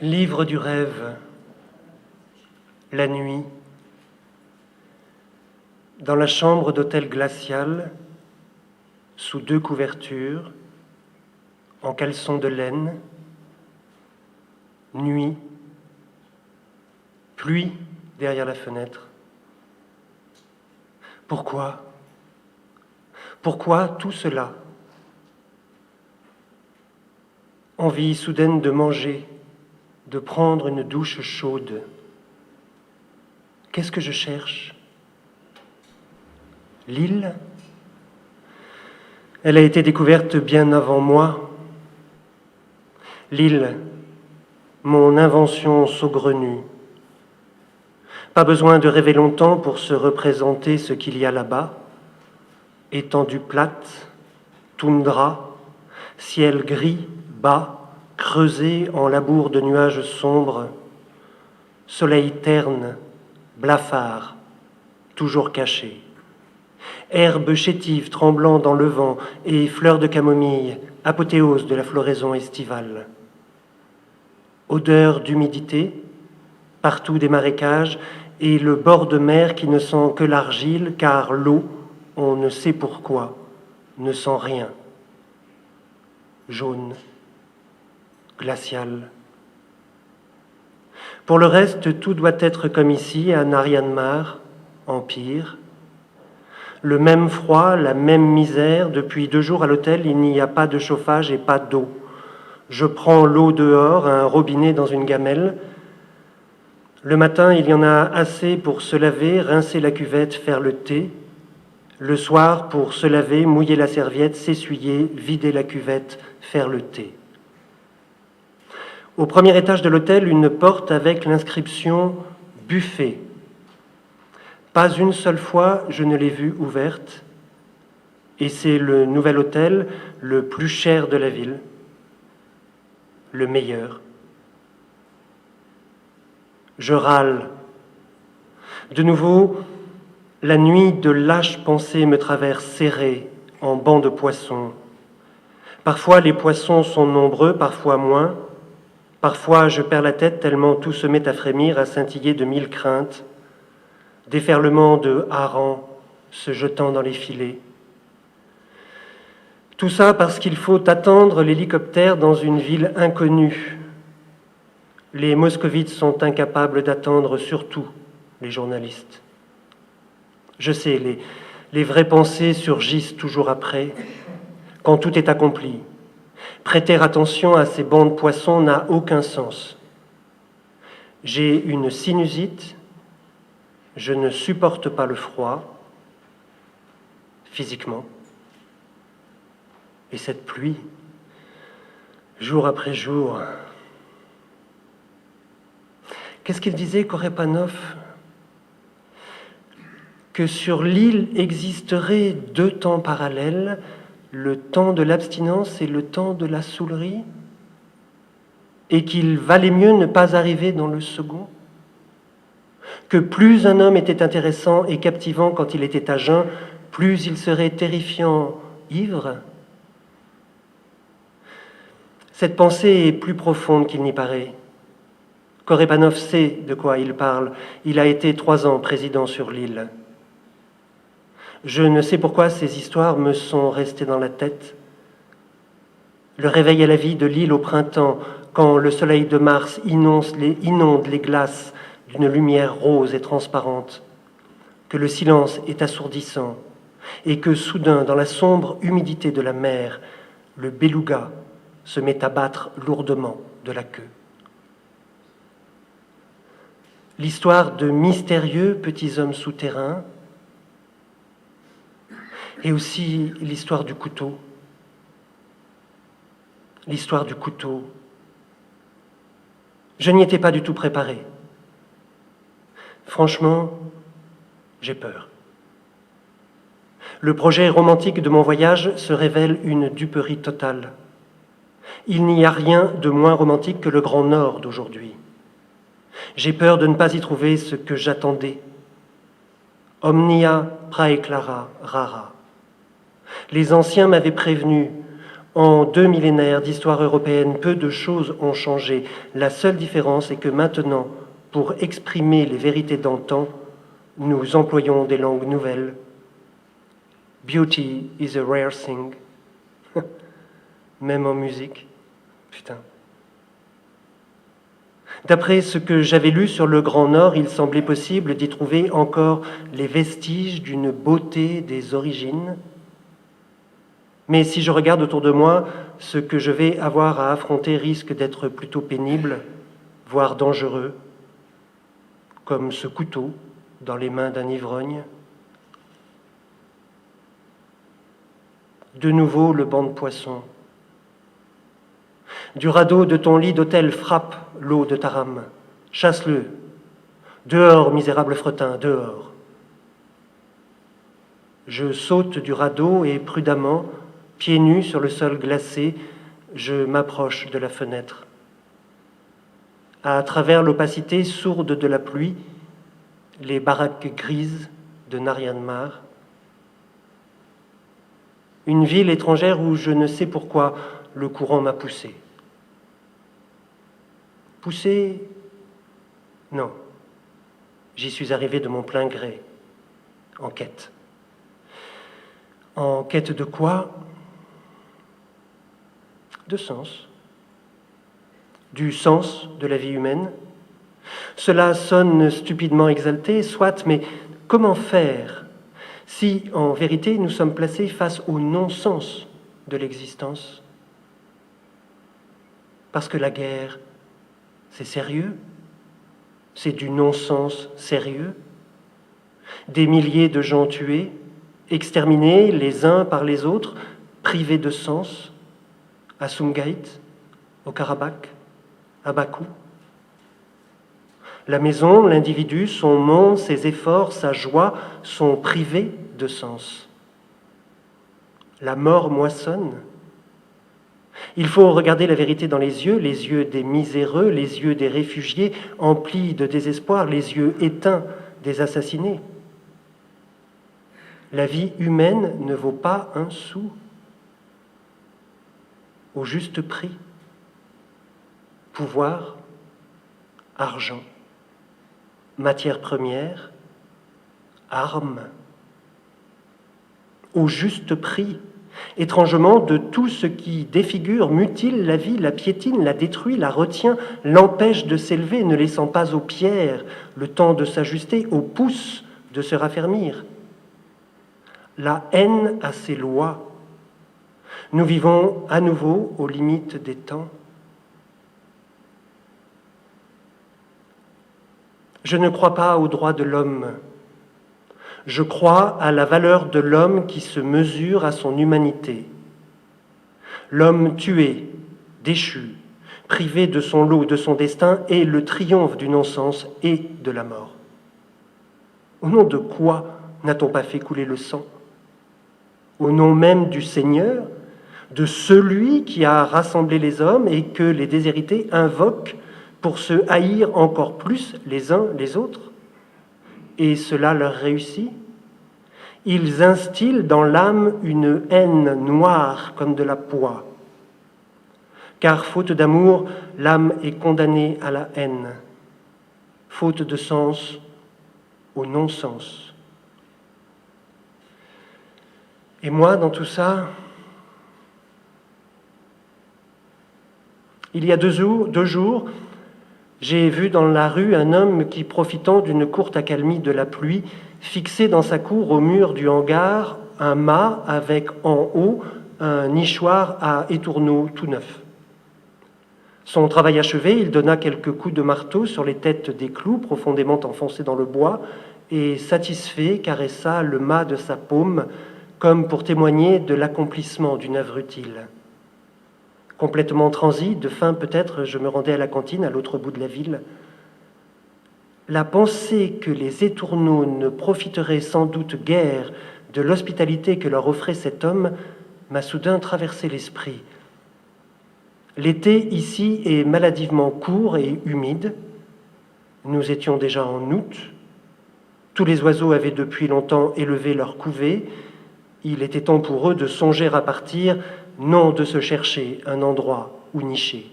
Livre du rêve, la nuit, dans la chambre d'hôtel glacial, sous deux couvertures, en caleçon de laine, nuit, pluie derrière la fenêtre. Pourquoi? Pourquoi tout cela? Envie soudaine de manger, de prendre une douche chaude. Qu'est-ce que je cherche? L'île? Elle a été découverte bien avant moi. L'île, mon invention saugrenue. Pas besoin de rêver longtemps pour se représenter ce qu'il y a là-bas. Étendue plate, toundra, ciel gris, bas, creusé en labour de nuages sombres, soleil terne, blafard, toujours caché. Herbes chétives tremblant dans le vent et fleurs de camomille, apothéose de la floraison estivale. Odeur d'humidité, partout des marécages, et le bord de mer qui ne sent que l'argile, car l'eau, on ne sait pourquoi, ne sent rien. Jaune, glacial. Pour le reste, tout doit être comme ici, à Naryan-Mar, Empire. Le même froid, la même misère. Depuis 2 jours à l'hôtel, il n'y a pas de chauffage et pas d'eau. Je prends l'eau dehors, à un robinet dans une gamelle. Le matin, il y en a assez pour se laver, rincer la cuvette, faire le thé. Le soir, pour se laver, mouiller la serviette, s'essuyer, vider la cuvette, faire le thé. Au premier étage de l'hôtel, une porte avec l'inscription « Buffet ». Pas une seule fois je ne l'ai vue ouverte, et c'est le nouvel hôtel le plus cher de la ville, le meilleur. Je râle. De nouveau, la nuit de lâches pensées me traverse serrée en banc de poissons. Parfois les poissons sont nombreux, parfois moins. Parfois je perds la tête tellement tout se met à frémir, à scintiller de 1000 craintes. Déferlement de harengs se jetant dans les filets. Tout ça parce qu'il faut attendre l'hélicoptère dans une ville inconnue. Les moscovites sont incapables d'attendre, surtout les journalistes. Je sais, les vraies pensées surgissent toujours après, quand tout est accompli. Prêter attention à ces bancs de poissons n'a aucun sens. J'ai une sinusite, je ne supporte pas le froid, physiquement. Et cette pluie, jour après jour. Qu'est-ce qu'il disait, Korepanov? Que sur l'île existeraient 2 temps parallèles, le temps de l'abstinence et le temps de la saoulerie, et qu'il valait mieux ne pas arriver dans le second, que plus un homme était intéressant et captivant quand il était à jeun, plus il serait terrifiant, ivre. Cette pensée est plus profonde qu'il n'y paraît. Korepanov sait de quoi il parle. Il a été 3 ans président sur l'île. Je ne sais pourquoi ces histoires me sont restées dans la tête. Le réveil à la vie de l'île au printemps, quand le soleil de Mars inonde les glaces d'une lumière rose et transparente, que le silence est assourdissant et que soudain, dans la sombre humidité de la mer, le beluga se met à battre lourdement de la queue. L'histoire de mystérieux petits hommes souterrains et aussi l'histoire du couteau. L'histoire du couteau. Je n'y étais pas du tout préparé. Franchement, j'ai peur. Le projet romantique de mon voyage se révèle une duperie totale. Il n'y a rien de moins romantique que le Grand Nord d'aujourd'hui. J'ai peur de ne pas y trouver ce que j'attendais. Omnia praeclara rara. Les anciens m'avaient prévenu, En 2 millénaires d'histoire européenne, peu de choses ont changé. La seule différence est que maintenant, pour exprimer les vérités d'antan, nous employons des langues nouvelles. Beauty is a rare thing. Même en musique. Putain. D'après ce que j'avais lu sur le Grand Nord, il semblait possible d'y trouver encore les vestiges d'une beauté des origines. Mais si je regarde autour de moi, ce que je vais avoir à affronter risque d'être plutôt pénible, voire dangereux, comme ce couteau dans les mains d'un ivrogne. De nouveau le banc de poisson. Du radeau de ton lit d'hôtel frappe l'eau de ta rame. Chasse-le. Dehors, misérable fretin, dehors. Je saute du radeau et prudemment, pieds nus sur le sol glacé, je m'approche de la fenêtre. À travers l'opacité sourde de la pluie, les baraques grises de Naryan-Mar. Une ville étrangère où je ne sais pourquoi le courant m'a poussé. Poussé? Non. J'y suis arrivé de mon plein gré, en quête. En quête de quoi? De sens. Du sens de la vie humaine. Cela sonne stupidement exalté, soit, mais comment faire si, en vérité, nous sommes placés face au non-sens de l'existence? Parce que la guerre, c'est sérieux, c'est du non-sens sérieux. Des milliers de gens tués, exterminés les uns par les autres, privés de sens, à Sumgait, au Karabakh, à Bakou. La maison, l'individu, son monde, ses efforts, sa joie sont privés de sens. La mort moissonne. Il faut regarder la vérité dans les yeux des miséreux, les yeux des réfugiés emplis de désespoir, les yeux éteints des assassinés. La vie humaine ne vaut pas un sou. Au juste prix. Pouvoir, argent, matière première, armes. Au juste prix. Étrangement, de tout ce qui défigure, mutile la vie, la piétine, la détruit, la retient, l'empêche de s'élever, ne laissant pas aux pierres le temps de s'ajuster, aux pouces de se raffermir. La haine a ses lois. Nous vivons à nouveau aux limites des temps. Je ne crois pas aux droits de l'homme. Je crois à la valeur de l'homme qui se mesure à son humanité. L'homme tué, déchu, privé de son lot, de son destin, est le triomphe du non-sens et de la mort. Au nom de quoi n'a-t-on pas fait couler le sang? Au nom même du Seigneur, de celui qui a rassemblé les hommes et que les déshérités invoquent pour se haïr encore plus les uns les autres? Et cela leur réussit. Ils instillent dans l'âme une haine noire comme de la poix. Car faute d'amour, l'âme est condamnée à la haine. Faute de sens, au non-sens. Et moi, dans tout ça, il y a deux jours, j'ai vu dans la rue un homme qui, profitant d'une courte accalmie de la pluie, fixait dans sa cour au mur du hangar un mât avec en haut un nichoir à étourneaux tout neuf. Son travail achevé, il donna quelques coups de marteau sur les têtes des clous profondément enfoncés dans le bois et, satisfait, caressa le mât de sa paume comme pour témoigner de l'accomplissement d'une œuvre utile. Complètement transi, de faim peut-être, je me rendais à la cantine à l'autre bout de la ville. La pensée que les étourneaux ne profiteraient sans doute guère de l'hospitalité que leur offrait cet homme m'a soudain traversé l'esprit. L'été ici est maladivement court et humide. Nous étions déjà en août. Tous les oiseaux avaient depuis longtemps élevé leur couvée. Il était temps pour eux de songer à partir, non de se chercher un endroit où nicher.